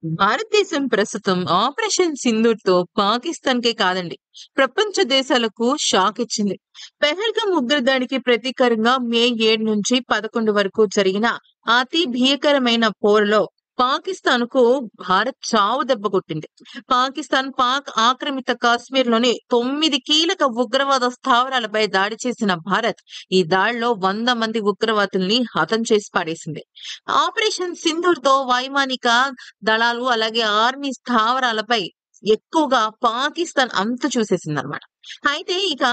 భారతదేశం ప్రస్తుతం ఆపరేషన్ సింధూర్‌తో పాకిస్తాన్‌కే కాదండి, ప్రపంచ దేశాలకు షాక్ ఇచ్చింది. పెహల్గాం ఉగ్రదాడికి ప్రతీకారంగా మే 7 నుంచి 11 వరకు జరిగిన అతి భీకరమైన పోరులో పాకిస్తాన్‌కు భారత్ చావు దెబ్బ కొట్టింది. పాక్ ఆక్రమిత కాశ్మీర్‌లోని 9 కీలక ఉగ్రవాద స్థావరాలపై దాడి చేసిన భారత్ ఈ దాడిలో 100 మంది ఉగ్రవాదుల్ని హతం చేసి పడేసింది. ఆపరేషన్ సింధూర్‌తో వైమానిక దళాలు అలాగే ఆర్మీ స్థావరాలపై ఎక్కువగా పాకిస్తాన్ అంతు చూసేసిందనమాట. అయితే ఇక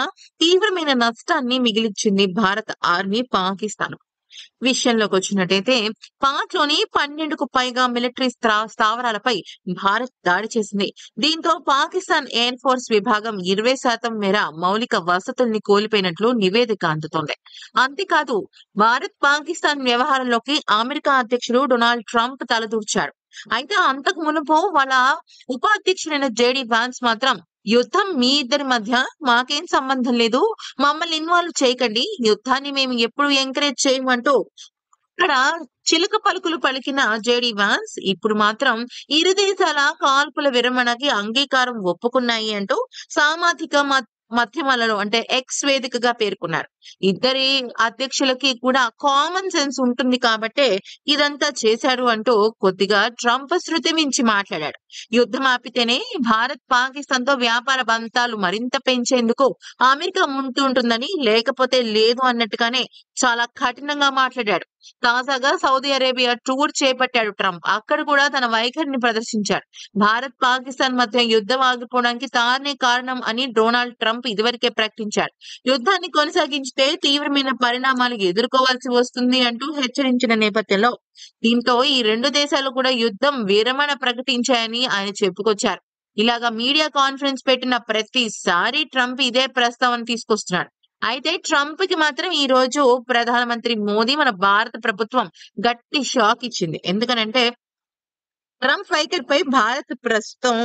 తీవ్రమైన నష్టాన్ని మిగిలిచ్చింది భారత ఆర్మీ పాకిస్తాన్ విషయంలోకొచ్చినట్టయితే పాక్‌లోని 12కు పైగా మిలిటరీ స్థావరాలపై భారత్ దాడి చేసింది. దీంతో పాకిస్తాన్ ఎయిర్ ఫోర్స్ విభాగం 20% మేర మౌలిక వసతుల్ని కోల్పోయినట్లు నివేదిక అందుతోంది. అంతేకాదు, భారత్ పాకిస్తాన్ వ్యవహారంలోకి అమెరికా అధ్యక్షుడు డొనాల్డ్ ట్రంప్ తలదూర్చాడు. అయితే అంతకు మునుపు వాళ్ళ ఉపాధ్యక్షుడైన జేడీ వాన్స్ మాత్రం యుద్ధం మీ ఇద్దరి మధ్య, మాకేం సంబంధం లేదు, మమ్మల్ని ఇన్వాల్వ్ చేయకండి, యుద్ధాన్ని మేము ఎప్పుడు ఎంకరేజ్ చేయమంటూ ఇక్కడ చిలుక పలుకులు పలికిన జేడీ వాన్స్ ఇప్పుడు మాత్రం ఇరు దేశాల కాల్పుల విరమణకి అంగీకారం ఒప్పుకున్నాయి అంటూ సామాజిక మాధ్యమాలలో అంటే ఎక్స్ వేదికగా పేర్కొన్నారు. ఇద్దరి అధ్యక్షులకి కూడా కామన్ సెన్స్ ఉంటుంది కాబట్టే ఇదంతా చేశారు అంటూ కొద్దిగా ట్రంప్ శృతి మించి మాట్లాడాడు. యుద్ధం ఆపితేనే భారత్ పాకిస్తాన్ తో వ్యాపార బంధాలు మరింత పెంచేందుకు అమెరికా ముందుంటుందని, లేకపోతే లేదు అన్నట్టుగానే చాలా కఠినంగా మాట్లాడాడు. తాజాగా సౌదీ అరేబియా టూర్ చేపట్టాడు ట్రంప్. అక్కడ కూడా తన వైఖరిని ప్రదర్శించాడు. భారత్ పాకిస్తాన్ మధ్య యుద్ధం ఆగిపోవడానికి తానే కారణం అని డొనాల్డ్ ట్రంప్ ఇదివరకే ప్రకటించాడు. యుద్ధాన్ని కొనసాగించితే తీవ్రమైన పరిణామాలు ఎదుర్కోవాల్సి వస్తుంది అంటూ హెచ్చరించిన నేపథ్యంలో దీంతో ఈ రెండు దేశాలు కూడా యుద్ధం విరమణ ప్రకటించాయని ఆయన చెప్పుకొచ్చారు. ఇలాగా మీడియా కాన్ఫరెన్స్ పెట్టిన ప్రతిసారి ట్రంప్ ఇదే ప్రస్తావన తీసుకొస్తున్నాడు. అయితే ట్రంప్ కి మాత్రం ఈ రోజు ప్రధానమంత్రి మోదీ మన భారత ప్రభుత్వం గట్టి షాక్ ఇచ్చింది. ఎందుకనంటే ట్రంప్ వైఖరిపై భారత్ ప్రస్తుతం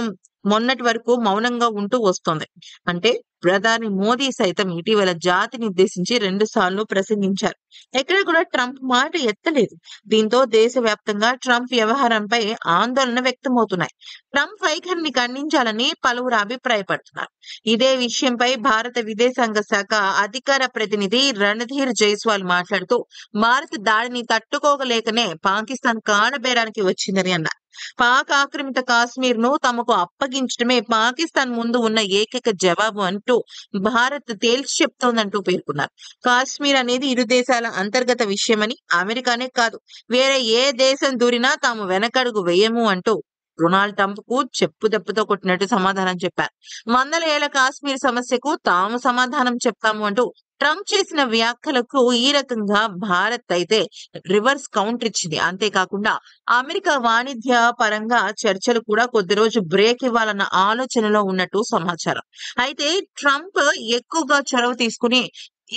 మొన్నటి వరకు మౌనంగా ఉంటూ వస్తోంది. అంటే ప్రధాని మోదీ సైతం ఇటీవల జాతిని ఉద్దేశించి 2 సార్లు ప్రసంగించారు. ఎక్కడ కూడా ట్రంప్ మాట ఎత్తలేదు. దీంతో దేశవ్యాప్తంగా ట్రంప్ వ్యవహారంపై ఆందోళన వ్యక్తమవుతున్నాయి. ట్రంప్ వైఖరిని ఖండించాలని పలువురు అభిప్రాయపడుతున్నారు. ఇదే విషయంపై భారత విదేశాంగ శాఖ అధికార ప్రతినిధి రణధీర్ జైస్వాల్ మాట్లాడుతూ భారత్ దాడిని తట్టుకోగలేకనే పాకిస్తాన్ కాడబేరానికి వచ్చిందని అన్నారు. పాక్ ఆక్రమిత కాశ్మీర్ ను తమకు అప్పగించడమే పాకిస్తాన్ ముందు ఉన్న ఏకైక జవాబు అంటూ భారత్ తేల్చి చెప్తోందంటూ పేర్కొన్నారు. కాశ్మీర్ అనేది ఇరు దేశాల అంతర్గత విషయమని, అమెరికానే కాదు వేరే ఏ దేశం దూరినా తాము వెనకడుగు వేయము అంటూ డొనాల్డ్ ట్రంప్ కు చెప్పు దెబ్బతో కొట్టినట్టు సమాధానం చెప్పారు. వందల ఏళ్ల కాశ్మీర్ సమస్యకు తాము సమాధానం చెప్తాము అంటూ ట్రంప్ చేసిన వ్యాఖ్యలకు ఈ రకంగా భారత్ అయితే రివర్స్ కౌంటర్ ఇచ్చింది. అంతేకాకుండా అమెరికా వాణిజ్య పరంగా చర్చలు కూడా కొద్ది రోజు బ్రేక్ ఇవ్వాలన్న ఆలోచనలో ఉన్నట్టు సమాచారం. అయితే ట్రంప్ ఎక్కువగా చొరవ తీసుకుని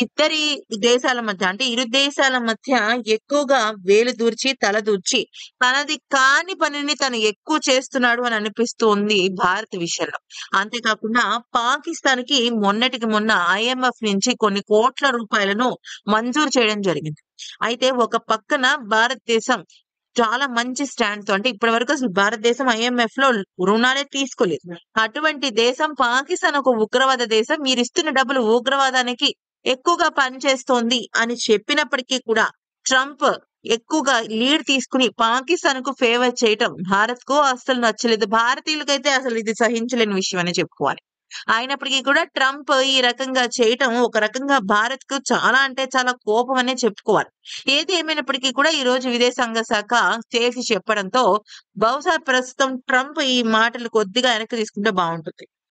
ఇద్దరి దేశాల మధ్య అంటే ఇరు దేశాల మధ్య ఎక్కువగా వేలు దూర్చి తల దూర్చి తనది కాని పనిని తను ఎక్కువ చేస్తున్నాడు అని అనిపిస్తోంది భారత్ విషయంలో. అంతేకాకుండా పాకిస్తాన్ కి మొన్నటికి మొన్న ఐఎంఎఫ్ నుంచి కొన్ని కోట్ల రూపాయలను మంజూరు చేయడం జరిగింది. అయితే ఒక పక్కన భారతదేశం చాలా మంచి స్టాండ్ తో, అంటే ఇప్పటి వరకు అసలు భారతదేశం ఐఎంఎఫ్ లో రుణాలే తీసుకోలేదు. అటువంటి దేశం పాకిస్తాన్ ఒక ఉగ్రవాద దేశం, మీరు ఇస్తున్న డబ్బులు ఉగ్రవాదానికి ఎక్కువగా పనిచేస్తోంది అని చెప్పినప్పటికీ కూడా ట్రంప్ ఎక్కువగా లీడ్ తీసుకుని పాకిస్తాన్ కు ఫేవర్ చేయటం భారత్ కు అస్సలు నచ్చలేదు. భారతీయులకైతే అసలు ఇది సహించలేని విషయం అని చెప్పుకోవాలి. అయినప్పటికీ కూడా ట్రంప్ ఈ రకంగా చేయటం ఒక రకంగా భారత్ కు చాలా అంటే చాలా కోపం అనే చెప్పుకోవాలి. ఏది ఏమైనప్పటికీ కూడా ఈ రోజు విదేశాంగ శాఖ చేసి చెప్పడంతో బహుశా ప్రస్తుతం ట్రంప్ ఈ మాటలు కొద్దిగా వెనక్కి తీసుకుంటే బాగుంటుంది.